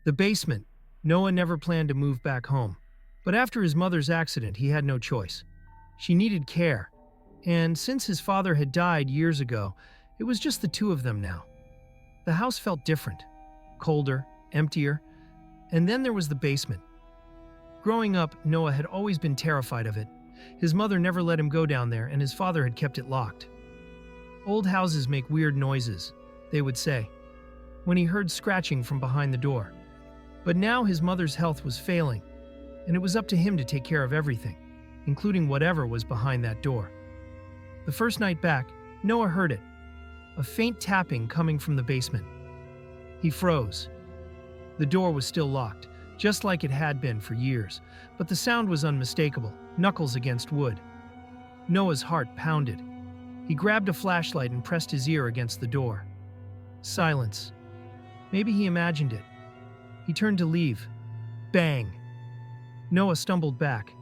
The basement. Noah never planned to move back home. But after his mother's accident, he had no choice. She needed care. And since his father had died years ago, it was just the two of them now. The house felt different. Colder, emptier. And then there was the basement. Growing up, Noah had always been terrified of it. His mother never let him go down there, and his father had kept it locked. Old houses make weird noises, they would say, when he heard scratching from behind the door. But now his mother's health was failing, and it was up to him to take care of everything, including whatever was behind that door. The first night back, Noah heard it, a faint tapping coming from the basement. He froze. The door was still locked, just like it had been for years, but the sound was unmistakable, knuckles against wood. Noah's heart pounded. He grabbed a flashlight and pressed his ear against the door. Silence. Maybe he imagined it. He turned to leave. Bang! Noah stumbled back.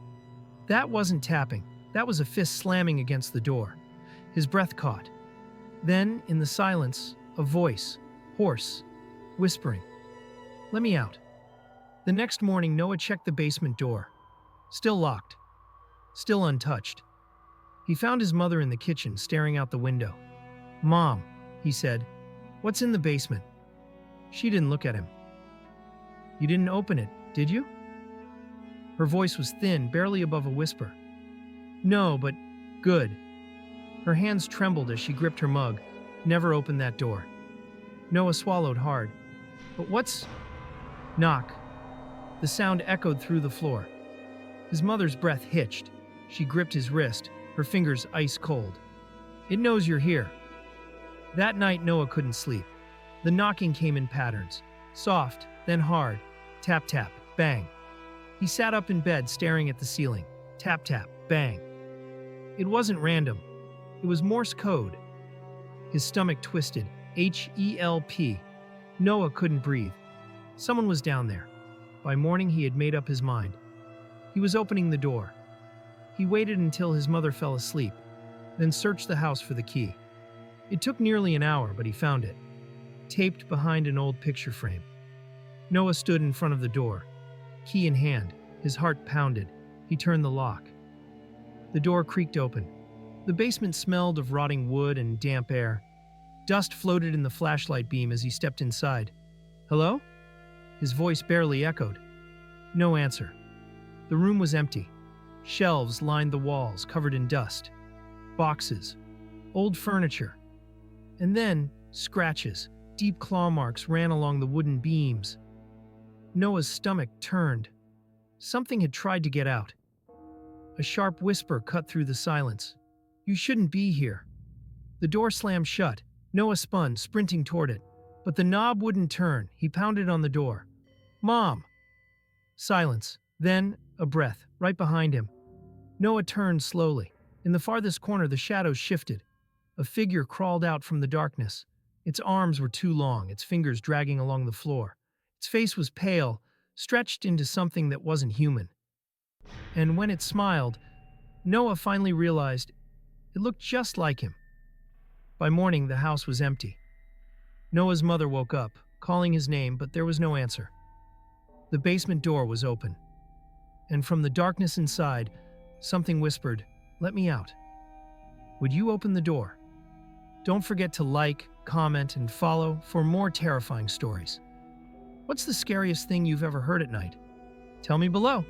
That wasn't tapping. That was a fist slamming against the door. His breath caught. Then, in the silence, a voice, hoarse, whispering, "Let me out." The next morning, Noah checked the basement door. Still locked. Still untouched. He found his mother in the kitchen, staring out the window. "Mom," he said, "what's in the basement?" She didn't look at him. "You didn't open it, did you?" Her voice was thin, barely above a whisper. "No, but good." Her hands trembled as she gripped her mug. "Never open that door." Noah swallowed hard. "But what's—" Knock. The sound echoed through the floor. His mother's breath hitched. She gripped his wrist, her fingers ice cold. "It knows you're here." That night, Noah couldn't sleep. The knocking came in patterns. Soft, then hard. Tap, tap, bang. He sat up in bed, staring at the ceiling. Tap, tap, bang. It wasn't random. It was Morse code. His stomach twisted. HELP. Noah couldn't breathe. Someone was down there. By morning, he had made up his mind. He was opening the door. He waited until his mother fell asleep, then searched the house for the key. It took nearly an hour, but he found it, taped behind an old picture frame. Noah stood in front of the door, key in hand. His heart pounded. He turned the lock. The door creaked open. The basement smelled of rotting wood and damp air. Dust floated in the flashlight beam as he stepped inside. "Hello?" His voice barely echoed. No answer. The room was empty. Shelves lined the walls, covered in dust. Boxes. Old furniture. And then, scratches. Deep claw marks ran along the wooden beams. Noah's stomach turned. Something had tried to get out. A sharp whisper cut through the silence. "You shouldn't be here." The door slammed shut. Noah spun, sprinting toward it. But the knob wouldn't turn. He pounded on the door. "Mom!" Silence. Then, a breath, right behind him. Noah turned slowly. In the farthest corner, the shadows shifted. A figure crawled out from the darkness. Its arms were too long, its fingers dragging along the floor. Its face was pale, stretched into something that wasn't human. And when it smiled, Noah finally realized it looked just like him. By morning, the house was empty. Noah's mother woke up, calling his name, but there was no answer. The basement door was open. And from the darkness inside, something whispered, "Let me out." Would you open the door? Don't forget to like, comment, and follow for more terrifying stories. What's the scariest thing you've ever heard at night? Tell me below.